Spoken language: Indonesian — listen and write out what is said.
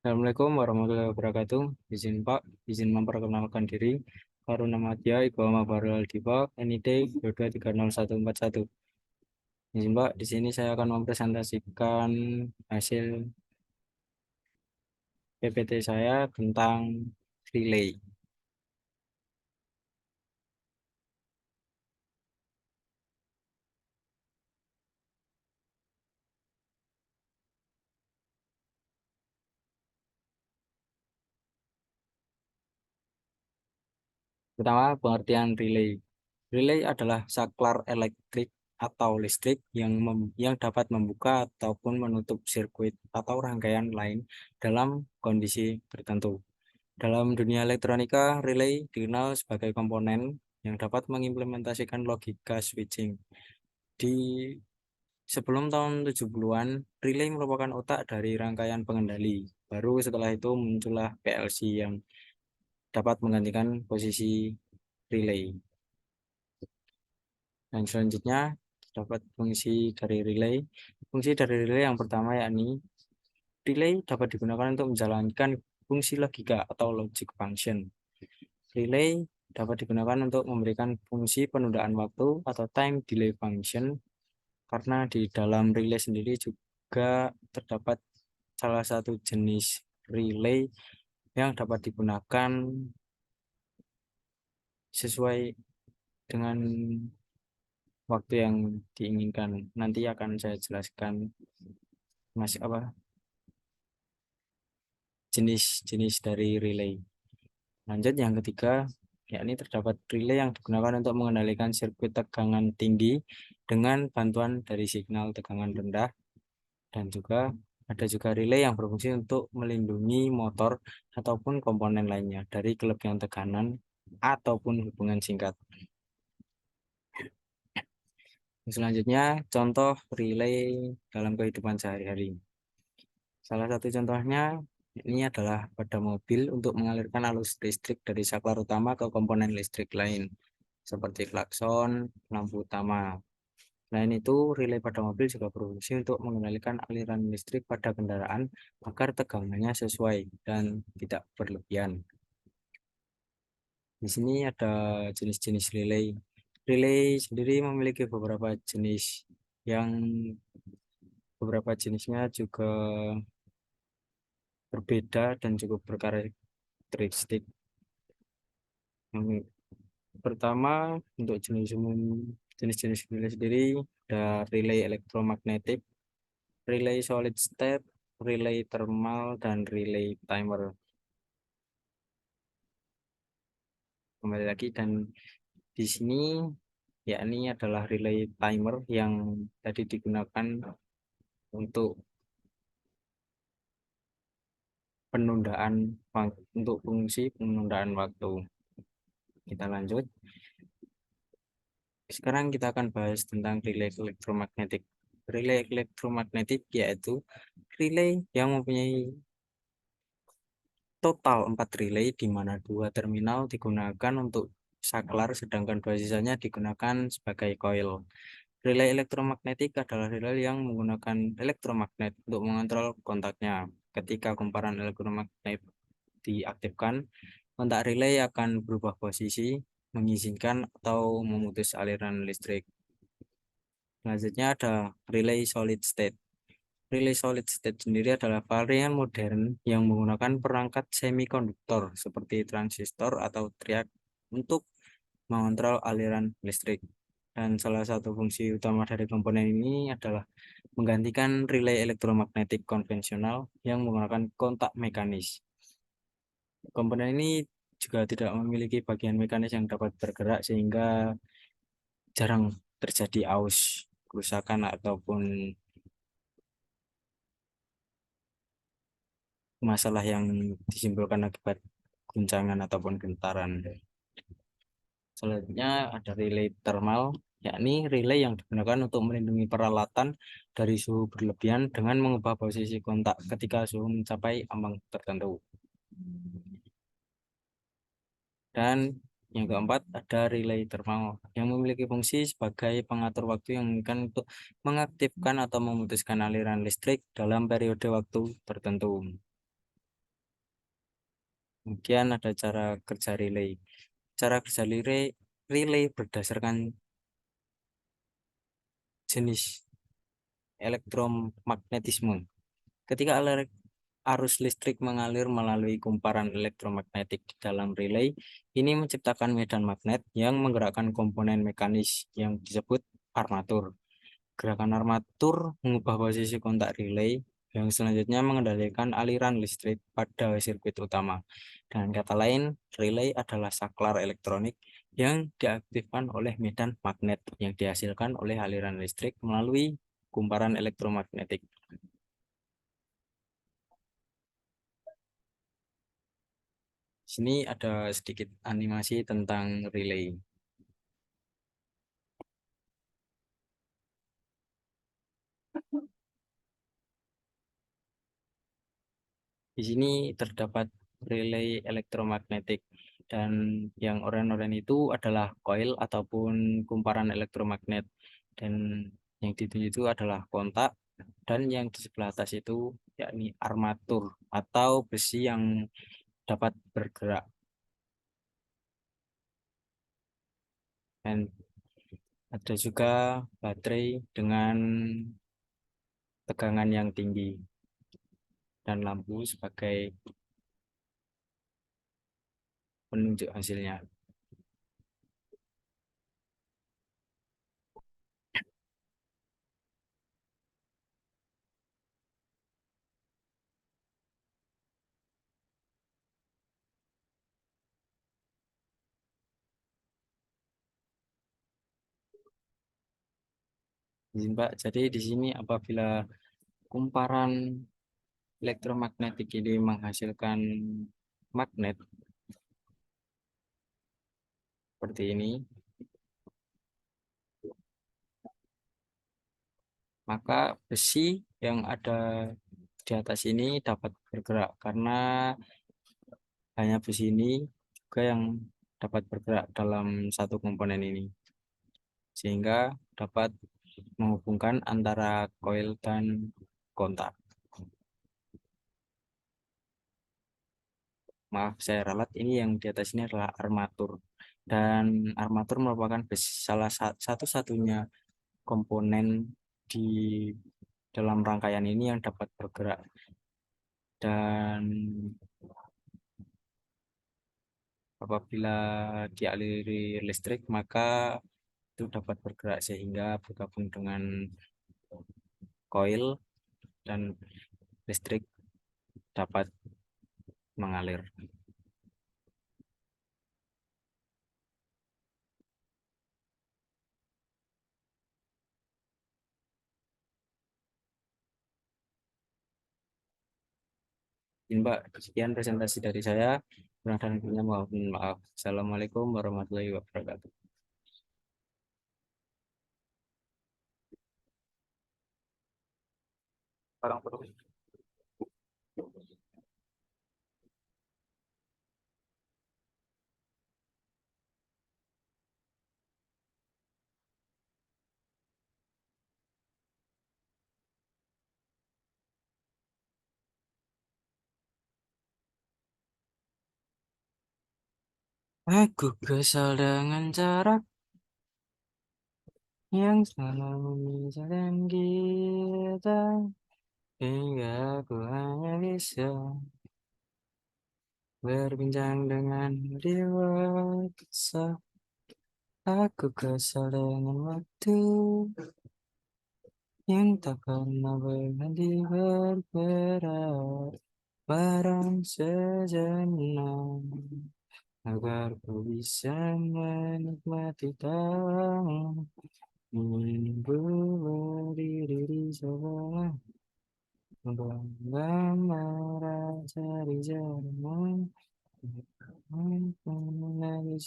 Assalamualaikum warahmatullahi wabarakatuh. Izin Pak, izin memperkenalkan diri. Haruna Madya, Iqbal Mabarul Diva, NID 22301141. Izin Pak, di sini saya akan mempresentasikan hasil PPT saya tentang relay. Pertama, pengertian relay. Relay adalah saklar elektrik atau listrik yang dapat membuka ataupun menutup sirkuit atau rangkaian lain dalam kondisi tertentu. Dalam dunia elektronika, relay dikenal sebagai komponen yang dapat mengimplementasikan logika switching. Di sebelum tahun 70-an, relay merupakan otak dari rangkaian pengendali. Baru setelah itu muncullah PLC yang dapat menggantikan posisi relay. Dan selanjutnya dapat fungsi dari relay. Fungsi dari relay yang pertama yakni relay dapat digunakan untuk menjalankan fungsi logika atau logic function. Relay dapat digunakan untuk memberikan fungsi penundaan waktu atau time delay function karena di dalam relay sendiri juga terdapat salah satu jenis relay yang dapat digunakan sesuai dengan waktu yang diinginkan. Nanti akan saya jelaskan masih apa jenis-jenis dari relay. Lanjut yang ketiga, yakni terdapat relay yang digunakan untuk mengendalikan sirkuit tegangan tinggi dengan bantuan dari signal tegangan rendah, dan juga ada juga relay yang berfungsi untuk melindungi motor ataupun komponen lainnya dari kelebihan tekanan ataupun hubungan singkat. Selanjutnya, contoh relay dalam kehidupan sehari-hari. Salah satu contohnya ini adalah pada mobil untuk mengalirkan arus listrik dari saklar utama ke komponen listrik lain, seperti klakson, lampu utama. Selain itu, relay pada mobil juga berfungsi untuk mengendalikan aliran listrik pada kendaraan agar tegangannya sesuai dan tidak berlebihan. Di sini ada jenis-jenis relay. Relay sendiri memiliki yang beberapa jenisnya juga berbeda dan cukup berkarakteristik. Yang pertama, untuk jenis-jenis relay sendiri ada relay elektromagnetik, relay solid state, relay thermal, dan relay timer. Kembali lagi, dan di sini yakni adalah relay timer yang tadi digunakan untuk penundaan untuk fungsi penundaan waktu. Kita lanjut. Sekarang kita akan bahas tentang relay elektromagnetik. Relay elektromagnetik yaitu relay yang mempunyai total 4 relay di mana 2 terminal digunakan untuk saklar sedangkan 2 sisanya digunakan sebagai coil. Relay elektromagnetik adalah relay yang menggunakan elektromagnet untuk mengontrol kontaknya. Ketika kumparan elektromagnet diaktifkan, kontak relay akan berubah posisi, mengizinkan atau memutus aliran listrik. Selanjutnya ada relay solid state. Relay solid state sendiri adalah varian modern yang menggunakan perangkat semikonduktor seperti transistor atau triak untuk mengontrol aliran listrik. Dan salah satu fungsi utama dari komponen ini adalah menggantikan relay elektromagnetik konvensional yang menggunakan kontak mekanis. Komponen ini juga tidak memiliki bagian mekanis yang dapat bergerak sehingga jarang terjadi aus, kerusakan ataupun masalah yang disimpulkan akibat guncangan ataupun gentaran. Selanjutnya ada relay thermal, yakni relay yang digunakan untuk melindungi peralatan dari suhu berlebihan dengan mengubah posisi kontak ketika suhu mencapai ambang tertentu. Dan yang keempat ada relay thermal yang memiliki fungsi sebagai pengatur waktu yang memungkinkan untuk mengaktifkan atau memutuskan aliran listrik dalam periode waktu tertentu. Kemudian ada cara kerja relay. Cara kerja relay berdasarkan jenis elektromagnetisme. Ketika arus listrik mengalir melalui kumparan elektromagnetik di dalam relay, ini menciptakan medan magnet yang menggerakkan komponen mekanis yang disebut armatur. Gerakan armatur mengubah posisi kontak relay yang selanjutnya mengendalikan aliran listrik pada sirkuit utama. Dengan kata lain, relay adalah saklar elektronik yang diaktifkan oleh medan magnet yang dihasilkan oleh aliran listrik melalui kumparan elektromagnetik. Sini ada sedikit animasi tentang relay. Di sini terdapat relay elektromagnetik dan yang oranye-oranye itu adalah coil ataupun kumparan elektromagnet dan yang ditunjuk itu adalah kontak dan yang di sebelah atas itu yakni armatur atau besi yang dapat bergerak dan ada juga baterai dengan tegangan yang tinggi dan lampu sebagai penunjuk hasilnya. Izin, Pak, jadi di sini apabila kumparan elektromagnetik ini menghasilkan magnet seperti ini, maka besi yang ada di atas ini dapat bergerak karena hanya besi ini juga yang dapat bergerak dalam satu komponen ini, sehingga dapat menghubungkan antara koil dan kontak. Maaf, saya ralat, ini yang di atas ini adalah armatur. Dan armatur merupakan salah satu-satunya komponen di dalam rangkaian ini yang dapat bergerak. Dan apabila dialiri listrik, maka itu dapat bergerak sehingga bergabung dengan koil dan listrik dapat mengalir. Ini, Mbak, sekian presentasi dari saya. Kurang dan lebihnya mohon maaf. Assalamualaikum warahmatullahi wabarakatuh. Orang perlu. Aku kesal dengan cara yang selalu memisahkan kita, hingga aku hanya bisa berbincang dengan di WhatsApp. Aku kesal dengan waktu yang tak pernah berhenti bergerak barang sejenak, agar ku bisa menikmati tamu menunggu berdiri di sebelah bangga merasa di jalan